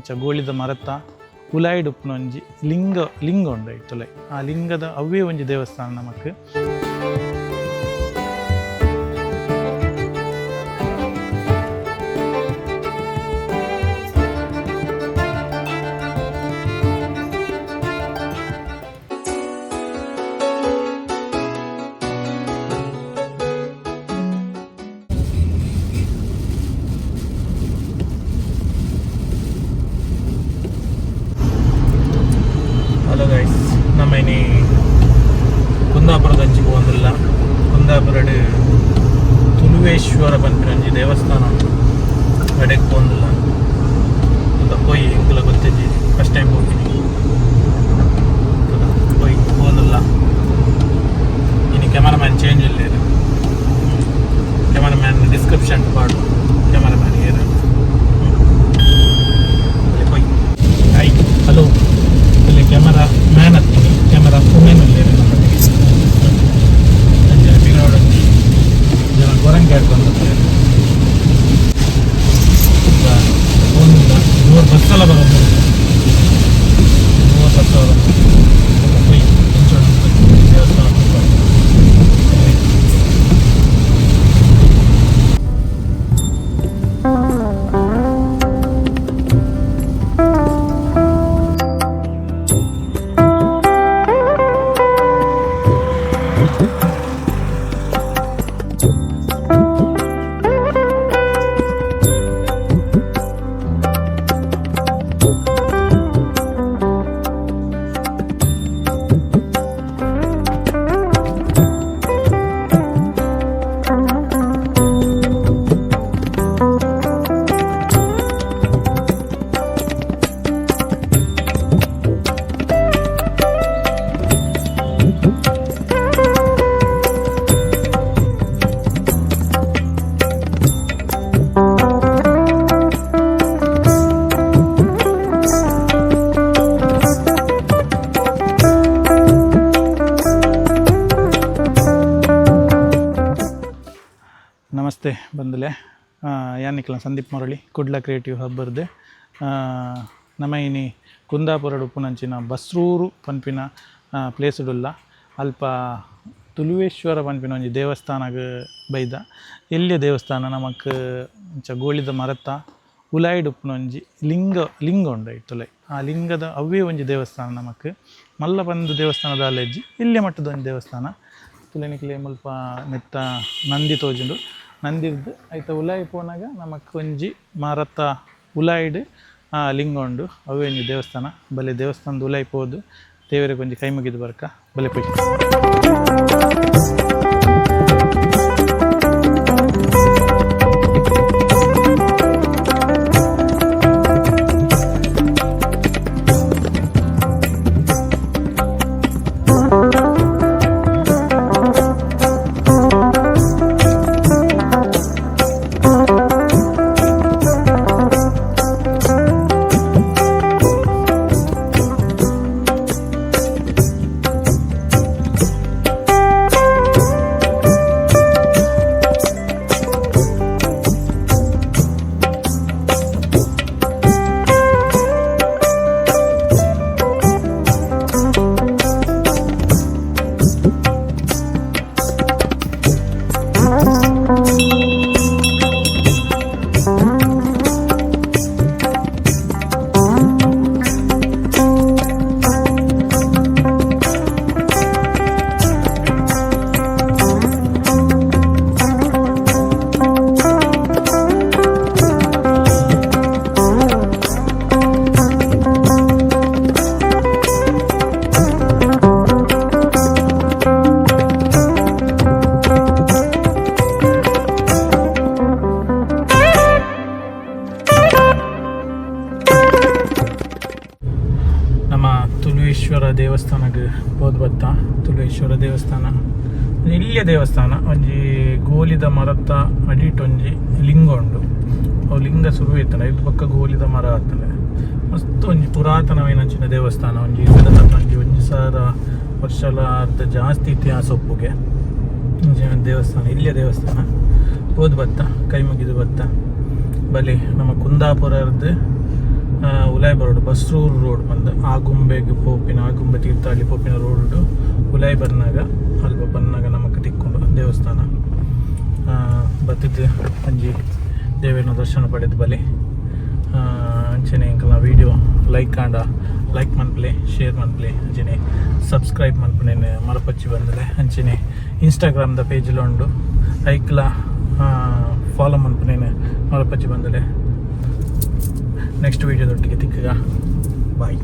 ಇಂಚ ಗೋಳಿದ ಮರತ ಉಲಾಯಿಡ್ ಉಪ್ಪುನ ಒಂಜಿ ಲಿಂಗ ಉಂಡು ಇತ್ತುಲೆ ಆ ಲಿಂಗದ ಅವೇ ಒಂಜಿ ದೇವಸ್ಥಾನ ನಮಕ್. ಹಲೋ ಗೈಸ್, ನಮ್ಮ ಇನಿ ಕುಂದಾಪುರದ ಅಂಚಿಗೆ ಹೋಗಿಲ್ಲ. ಕುಂದಾಪುರಡ್ ತುಳುವೇಶ್ವರ ಪಂಪಿನ ಒಂಜಿ ದೇವಸ್ಥಾನ ಉಂಟು, ಅಡೆಗೆ ಹೋಗಿಲ್ಲ ಅಂತ ಪೋಯಿ ಇಂಕುಲ ಗೊತ್ತಿದ್ದಿ. ಫಸ್ಟ್ ಟೈಮ್ ಹೋಗ್ತೀನಿ, ಪೋಯಿ ಹೋಗಿಲ್ಲ. ಇನ್ನು ಕ್ಯಾಮರಾಮ್ಯಾನ್ ಚೇಂಜ್ ಇಲ್ಲ, ಕ್ಯಾಮರಾಮ್ಯಾನ್ ಡಿಸ್ಕ್ರಿಪ್ಷನ್ ಪಾಡು ಕ್ಯಾಮರಾಮ್ಯಾನ್ ಏರು ಪೋಯಿ. Hi, hello. ಇಲ್ಲಿ ಕ್ಯಾಮರಾ ಮ್ಯಾನ್ ಹತ್ತೀನಿ, ಕ್ಯಾಮರಾ ಫೋನೇನು ಇಲ್ಲ ನಮ್ಮೊಟ್ಟಿಗೆ. ಬಿನೋಡೊಂದು ಜನ ಗೊರಂಗೆ ಹೇಳ್ಕೊಂಡು ಫೋನಿಲ್ಲ. ಜೋರು ಬಸ್ಸೆಲ್ಲ ಬರೋದು, ಜೋರು ಬಸ್ಸೆಲ್ಲ ಬರೋದು. ಹೋಯ್ ದೇವಸ್ಥಾನ ನಮಸ್ತೆ ಬಂಧುಲೆ. ಯಾನಿಕ್ಲ ಸಂದೀಪ್ ಮುರಳಿ, ಕುಡ್ಲ ಕ್ರಿಯೇಟಿವ್ ಹಬ್ಬರ್ದು ನಮ್ಮ ಇನಿ ಕುಂದಾಪುರ ಉಪ್ಪುನಂಚಿನ ಬಸ್ರೂರು ಪನ್ಪಿನ ಪ್ಲೇಸುಡುಲ್ಲ ಅಲ್ಪ ತುಳುವೇಶ್ವರ ಪನ್ಪಿನ ಒಂಜಿ ದೇವಸ್ಥಾನಗ ಬೈದ. ಎಲ್ಲಿಯ ದೇವಸ್ಥಾನ ನಮಕ್ ಇಂಚ ಗೋಳಿದ ಮರತ ಉಲಾಯಿಡ್ ಉಪ್ಪುನ ಒಂಜಿ ಲಿಂಗ ಉಂಡು ಇತ್ತುಲೆ ಆ ಲಿಂಗದ ಅವೇ ಒಂಜಿ ದೇವಸ್ಥಾನ ನಮಕ್. ಮಲ್ಲ ಬಂದು ದೇವಸ್ಥಾನದ ಅಲೆಜ್ಜಿ ಇಲ್ಲಿಯ ಮಟ್ಟದ ಒಂದು ದೇವಸ್ಥಾನ ತುಲೆನಿಕ್ಲೆ ಮುಲ್ಪ ನೆತ್ತ ನಂದಿ ತೋಜುಂಡು. ನಂದಿರ್ದು ಐತ ಉಲಾಯಿ ಪೋನಾಗ ನಮಕ್ ಒಂಜಿ ಮರತ ಉಲಾಯಿಡ್ ಲಿಂಗ ಉಂಡು, ಅವೇ ಒಂಜಿ ದೇವಸ್ಥಾನ. ಬಲೆ ದೇವಸ್ಥಾನದ ಉಲಾಯಿ ಪೋದು ದೇವರಿಗೆ ಒಂಜಿ ಕೈ ಮುಗಿದು ಬರ್ಕ ಬಲೆ ಪೋಯ್. ತುಳುವೇಶ್ವರ ದೇವಸ್ಥಾನಕ್ಕೆ ಹೋದ್ ಬತ್ತ. ತುಳುವೇಶ್ವರ ದೇವಸ್ಥಾನ ಇಲ್ಲಿಯ ದೇವಸ್ಥಾನ ಒಂಜಿ ಗೋಲಿದ ಮರತ ಅಡಿಟ್ ಒಂಜಿ ಲಿಂಗ ಉಂಡು. ಅವು ಲಿಂಗ ಶುರು ಇತ್ತಲ್ಲ ಇದು ಪಕ್ಕ ಗೋಲಿದ ಮರ ಆತಲೆ ಮಸ್ತ್ ಒಂಜಿ ಪುರಾತನವೈನಂಚಿನ ದೇವಸ್ಥಾನ. ಒಂಜಿ ಒಂಜಿ 1000 ವರ್ಷಲ ಜಾಸ್ತಿ ಇತಿಹಾಸ ಒಪ್ಪುಗೆ ದೇವಸ್ಥಾನ. ಇಲ್ಲಿಯ ದೇವಸ್ಥಾನ ಹೋದ್ ಬತ್ತ ಕೈ ಮುಗಿದು ಬತ್ತ. ಬಲಿ ನಮ್ಮ ಕುಂದಾಪುರದ್ದು ಉಲಾಯಿ ಬರೋಡು ಬಸ್ರೂರು ರೋಡ್ ಬಂದು ಆಗುಂಬೆಗೆ ಪೋಪಿನ ಆಗುಂಬೆ ತೀರ್ಥಹಳ್ಳಿ ಪೋಪಿನ ರೋಡು ಉಲಾಯಿ ಬರ್ನಾಗ ಅಲ್ಪ ಬಂದಾಗ ನಮಗೆ ತಿಕ್ಕೊಂಡು ದೇವಸ್ಥಾನ ಬತ್ತಿದ್ದು ಅಂಜಿ ದೇವರನ್ನ ದರ್ಶನ ಪಡೆದು ಬಲೆ ಅಂಚನೆ ಇಂಕಲ್ನ ವೀಡಿಯೋ ಲೈಕ್ ಮನ್ಪಲೆ ಶೇರ್ ಮನ್ಪಲೆ ಅಂಚನೆ ಸಬ್ಸ್ಕ್ರೈಬ್ ಮನ್ಪನೇನೆ ಮರಪಚ್ಚಿ ಬಂದಲೆ ಅಂಚನೆ ಇನ್ಸ್ಟಾಗ್ರಾಮ್ದ ಪೇಜ್ಲ ಉಂಡು ಐಕ್ಲ ಫಾಲೋ ಮನ್ಪನೇನೆ ಮರಪಚ್ಚಿ ಬಂದಲೆ ನೆಕ್ಸ್ಟ್ ವೀಡಿಯೋದೊಟ್ಟಿಗೆ ತಿಕ್ಕಗ ಬಾಯ್.